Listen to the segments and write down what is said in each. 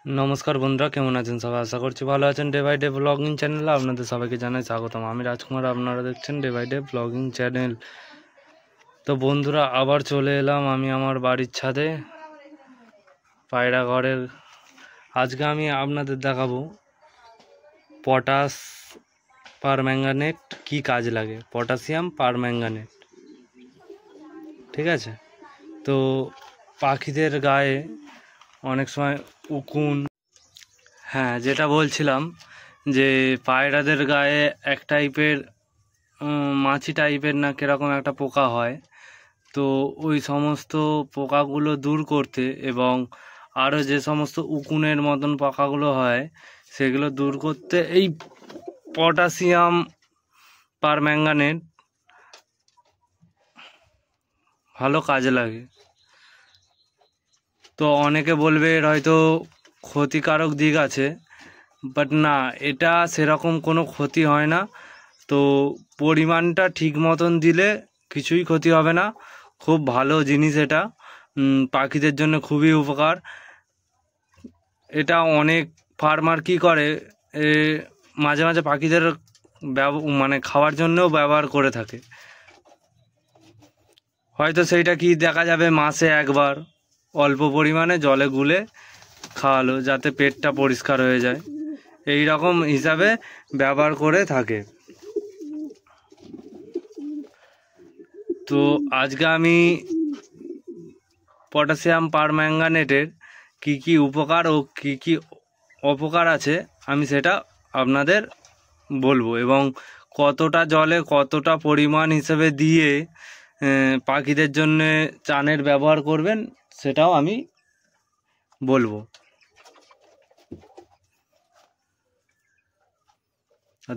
নমস্কার বন্ধুরা, কেমন আছেন সবাই? আশা করছি ভালো আছেন। ডে বাই ডে ব্লগিং চ্যানেলে আপনাদের সবাইকে জানাই স্বাগতম। আমি রাজকুমার, আপনারা দেখছেন day by day blogging channel. তো বন্ধুরা, আবার চলে এলাম আমি আমার বাড়ির ছাদে, পায়রা ঘরের। আজকে আমি আপনাদের দেখাবো পটাশ পারম্যাঙ্গানেট কি কাজ লাগে, পটাশিয়াম পারম্যাঙ্গানেট। ঠিক আছে? তো পাখিদের গায়ে অনেক সময় উকুন, হ্যাঁ যেটা বলছিলাম যে পায়রাদের গায়ে এক টাইপের মাছি টাইপের না কীরকম একটা পোকা হয়। তো ওই সমস্ত পোকাগুলো দূর করতে এবং আরও যে সমস্ত উকুনের মতন পোকাগুলো হয় সেগুলো দূর করতে এই পটাশিয়াম পারম্যাঙ্গানেট ভালো কাজে লাগে। তো অনেকে বলবে এর হয়তো ক্ষতিকারক দিক আছে, বাট না, এটা সেরকম কোনো ক্ষতি হয় না। তো পরিমাণটা ঠিক মতন দিলে কিছুই ক্ষতি হবে না। খুব ভালো জিনিস এটা, পাখিদের জন্য খুবই উপকার। এটা অনেক ফার্মার কী করে, মাঝে মাঝে পাখিদের মানে খাওয়ার জন্যও ব্যবহার করে থাকে। হয়তো সেইটা কি দেখা যাবে মাসে একবার অল্প পরিমাণে জলে গুলে খাওয়ালো, যাতে পেটটা পরিষ্কার হয়ে যায়, এই রকম হিসাবে ব্যবহার করে থাকে। তো আজকে আমি পটাশিয়াম পারম্যাঙ্গানেটের কি কি উপকার ও কি কি অপকার আছে আমি সেটা আপনাদের বলবো, এবং কতটা জলে কতটা পরিমাণ হিসেবে দিয়ে পাখিদের জন্য চানের ব্যবহার করবেন সেটাও আমি বলবো।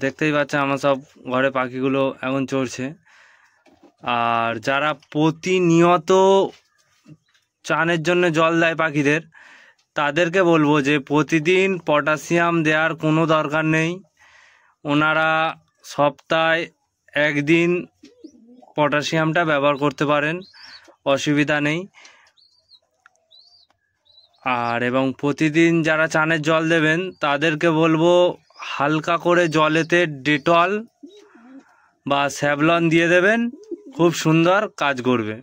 দেখতেই পাচ্ছেন আমার সব ঘরে পাখিগুলো এখন চড়ছে। আর যারা প্রতিনিয়ত চানের জন্য জল দেয় পাখিদের, তাদেরকে বলবো যে প্রতিদিন পটাশিয়াম দেওয়ার কোনো দরকার নেই। ওনারা সপ্তাহে একদিন পটাশিয়ামটা ব্যবহার করতে পারেন, অসুবিধা নেই। আর এবং প্রতিদিন যারা চানের জল দেবেন তাদেরকে বলবো হালকা করে জলেতে ডেটল বা স্যাভলন দিয়ে দেবেন, খুব সুন্দর কাজ করবে।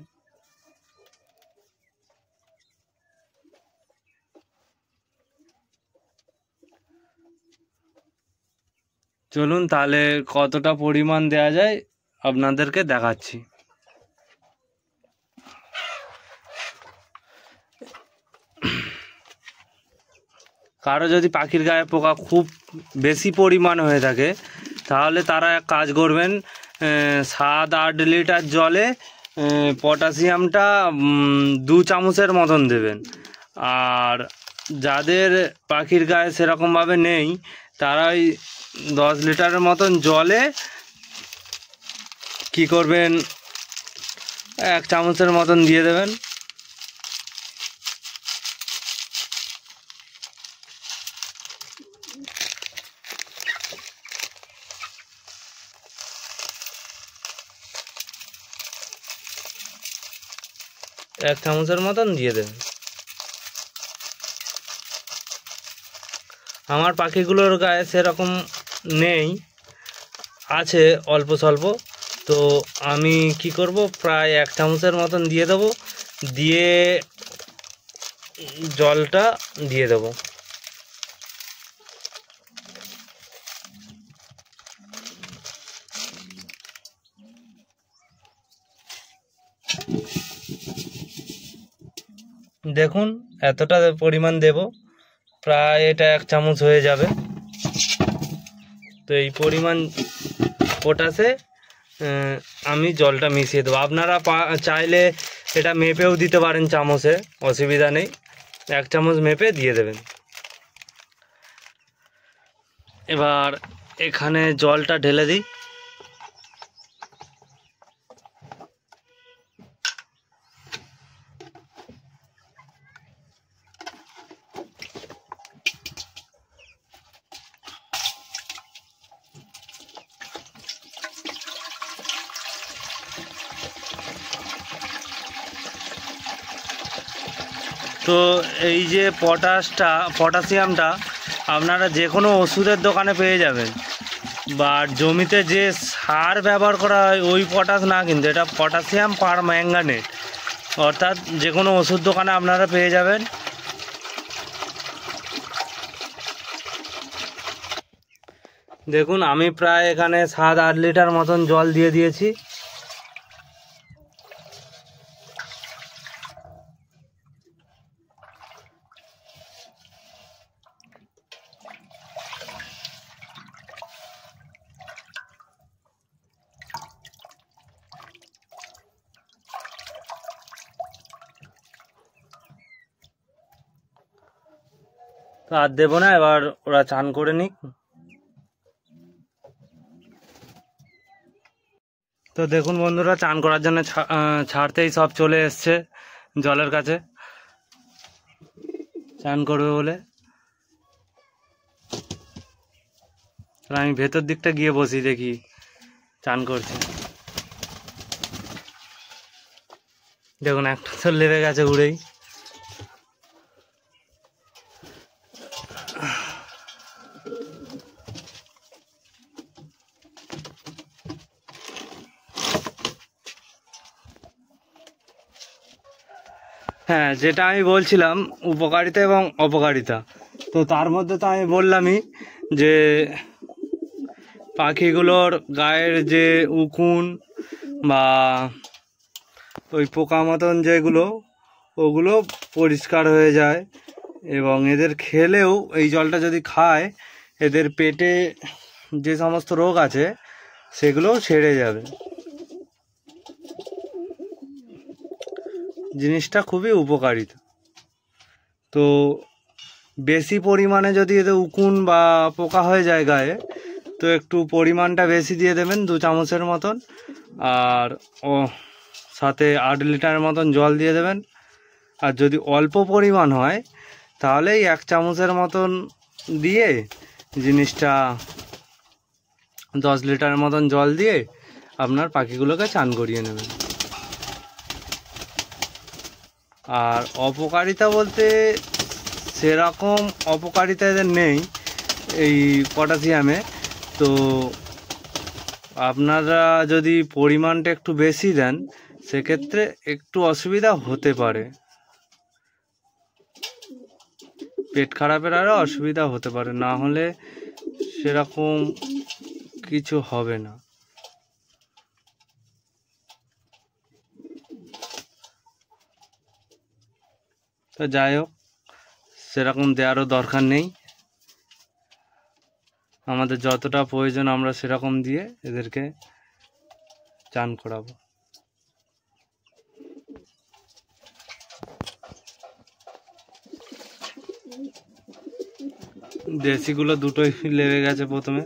চলুন তাহলে কতটা পরিমাণ দেওয়া যায় আপনাদেরকে দেখাচ্ছি। কারো যদি পাখির গায়ে পোকা খুব বেশি পরিমাণ হয়ে থাকে তাহলে তারা এক কাজ করবেন, 7-8 লিটার জলে পটাশিয়ামটা 2 চামচের মতন দেবেন। আর যাদের পাখির গায়ে সেরকমভাবে নেই তারা ওই 10 লিটারের মতন জলে কি করবেন, 1 চামচের মতন দিয়ে দেবেন। এক চামচের মতন দিয়ে দেবেন। আমার পাখিগুলোর গায়ে সেরকম নেই, আছে অল্প স্বল্প। তো আমি কি করব, প্রায় 1 চামচের মতন দিয়ে দেবো, দিয়ে জলটা দিয়ে দেবো। দেখুন এতটা পরিমাণ দেব, প্রায় এটা 1 চামচ হয়ে যাবে। তো এই পরিমাণ পটাশে আমি জলটা মিশিয়ে দেবো। আপনারা চাইলে এটা মেপেও দিতে পারেন চামচে, অসুবিধা নেই। 1 চামচ মেপে দিয়ে দেবেন। এবার এখানে জলটা ঢেলে দিই। তো তো এই যে পটাশিয়ামটা আপনারা যে কোনো ওষুধের দোকানে পেয়ে যাবেন, বা জমিতে যে সার ব্যবহার করা হয় ওই পটাশ না, কিন্তু এটা পটাশিয়াম পারম্যাঙ্গানেট, অর্থাৎ যে কোনো ওষুধ দোকানে আপনারা পেয়ে যাবেন। দেখুন আমি প্রায় এখানে 7-8 লিটার মতন জল দিয়ে দিয়েছি। তো আর দেবো না, এবার ওরা চান করে নিক। তো দেখুন বন্ধুরা, চান করার জন্য ছাড়তেই সব চলে এসছে জলের কাছে চান করবে বলে। আমি ভেতর দিকটা গিয়ে বসি, দেখি চান করছে। দেখুন একটা তো লেগে গেছে উড়েই। হ্যাঁ, যেটা আমি বলছিলাম উপকারিতা এবং অপকারিতা, তো তার মধ্যে তো আমি বললামই যে পাখিগুলোর গায়ের যে উকুন বা ওই পোকা মতন যেগুলো, ওগুলো পরিষ্কার হয়ে যায়, এবং এদের খেলেও এই জলটা যদি খায় এদের পেটে যে সমস্ত রোগ আছে সেগুলোও সেরে যাবে। জিনিসটা খুবই উপকারিতা। তো বেশি পরিমাণে যদি এতে উকুন বা পোকা হয়ে যায় গায়ে, তো একটু পরিমাণটা বেশি দিয়ে দেবেন, 2 চামচের মতন, আর সাথে 8 লিটার মতন জল দিয়ে দেবেন। আর যদি অল্প পরিমাণ হয় তাহলে 1 চামচের মতন দিয়ে জিনিসটা 10 লিটার মতন জল দিয়ে আপনার পাখিগুলোকে চান করিয়ে নেবেন। আর অপকারিতা বলতে সেরকম অপকারিতা এদের নেই এই পটাশিয়ামে। তো আপনারা যদি পরিমাণটা একটু বেশি দেন সেক্ষেত্রে একটু অসুবিধা হতে পারে, পেট খারাপের আরও অসুবিধা হতে পারে, না হলে সেরকম কিছু হবে না। তো যাই হোক, সেরকম দেওয়ারও দরকার নেই, আমাদের যতটা প্রয়োজন আমরা সেরকম দিয়ে এদেরকে চান করাবো। দেশিগুলো দুটোই লেগে গেছে প্রথমে।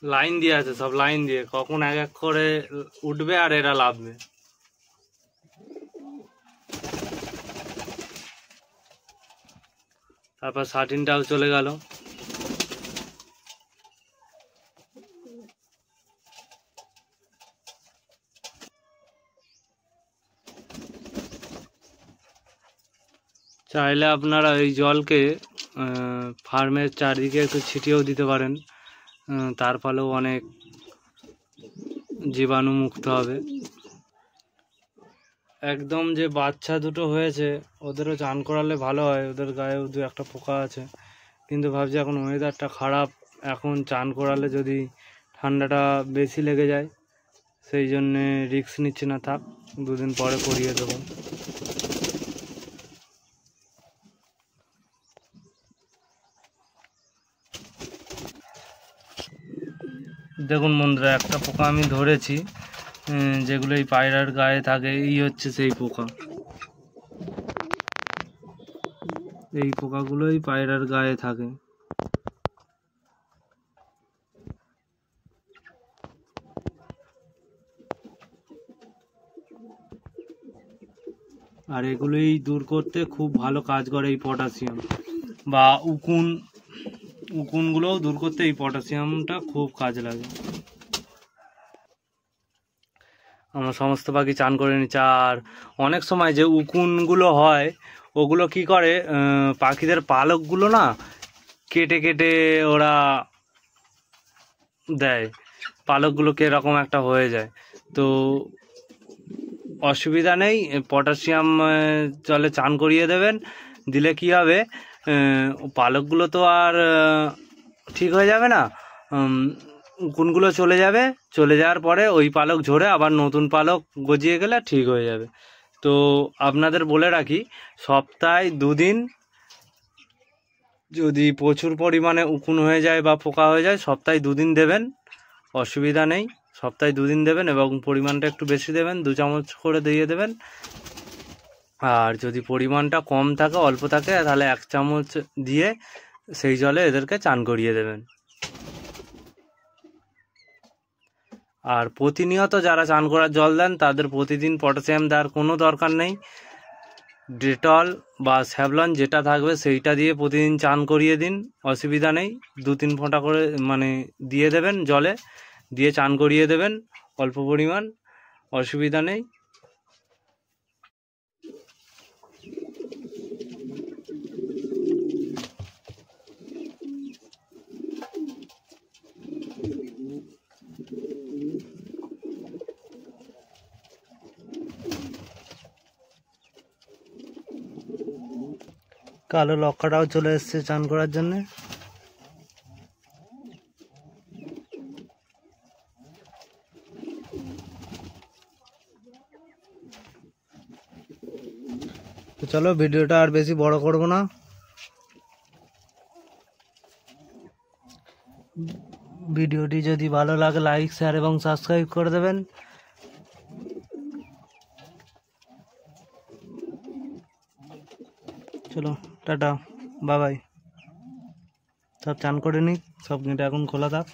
লাইন দিয়ে আছে, সব লাইন দিয়ে, কখন এক এক করে উঠবে আর এরা লাফবে। তারপর শাটিনটাও চলে গেল। চাইলে আপনারা এই জলকে ফার্মের চারদিকে একটু ছিটিয়েও দিতে পারেন, তার ফলেও অনেক জীবাণু মুক্ত হবে। একদম যে বাচ্চা দুটো হয়েছে ওদেরও চান করালে ভালো হয়, ওদের গায়েও 2-1টা পোকা আছে, কিন্তু ভাবছি এখন ওয়েদারটা খারাপ, এখন চান করালে যদি ঠান্ডাটা বেশি লেগে যায়, সেই জন্যে রিস্ক নিচ্ছি না, থাক 2 দিন পরে করিয়ে দেবো। দেখুন বন্ধুরা, একটা পোকা আমি ধরেছি, যেগুলো এই পায়রার গায়ে থাকে, এই হচ্ছে সেই পোকা। এই পোকাগুলোই পায়রার গায়ে থাকে। আর এগুলোই দূর করতে খুব ভালো কাজ করে এই পটাশিয়াম, বা উকুনগুলোও দূর করতে এই পটাশিয়ামটা খুব কাজে লাগে। আমার সমস্ত পাখি চান করে নিচ্ছে। আর অনেক সময় যে উকুনগুলো হয় ওগুলো কি করে, পাখিদের পালকগুলো না কেটে কেটে ওরা দেয়, পালকগুলো কিরকম একটা হয়ে যায়। তো অসুবিধা নেই, পটাশিয়াম জলে চান করিয়ে দেবেন, দিলে কি হবে, পালকগুলো তো আর ঠিক হয়ে যাবে না, উকুনগুলো চলে যাবে, চলে যাওয়ার পরে ওই পালক ঝরে আবার নতুন পালক গজিয়ে গেলে ঠিক হয়ে যাবে। তো আপনাদের বলে রাখি, সপ্তাহে 2 দিন যদি প্রচুর পরিমাণে উকুন হয়ে যায় বা পোকা হয়ে যায়, সপ্তাহে 2 দিন দেবেন, অসুবিধা নেই। সপ্তাহে 2 দিন দেবেন এবং পরিমাণটা একটু বেশি দেবেন, 2 চামচ করে দিয়ে দেবেন। আর যদি পরিমাণটা কম থাকে, অল্প থাকে, তাহলে 1 চামচ দিয়ে সেই জলে এদেরকে চান করিয়ে দেবেন। আর প্রতিনিয়ত যারা চান করার জল দেন তাদের প্রতিদিন পটাশিয়াম দেওয়ার কোনো দরকার নেই। ডেটল বা স্যাভলন যেটা থাকবে সেইটা দিয়ে প্রতিদিন চান করিয়ে দিন, অসুবিধা নেই। 2-3 ফোঁটা করে মানে দিয়ে দেবেন, জলে দিয়ে চান করিয়ে দেবেন অল্প পরিমাণ, অসুবিধা নেই। কালো লক্কাটাও চলে এসছে চান করার জন্যে। তো চলো, ভিডিওটা আর বেশি বড় করব না। ভিডিওটি যদি ভালো লাগে লাইক, শেয়ার এবং সাবস্ক্রাইব করে দেবেন। চলো, টাটা, বাই বাই। সব চান করে নিই, সব গেট এখন খোলা থাক।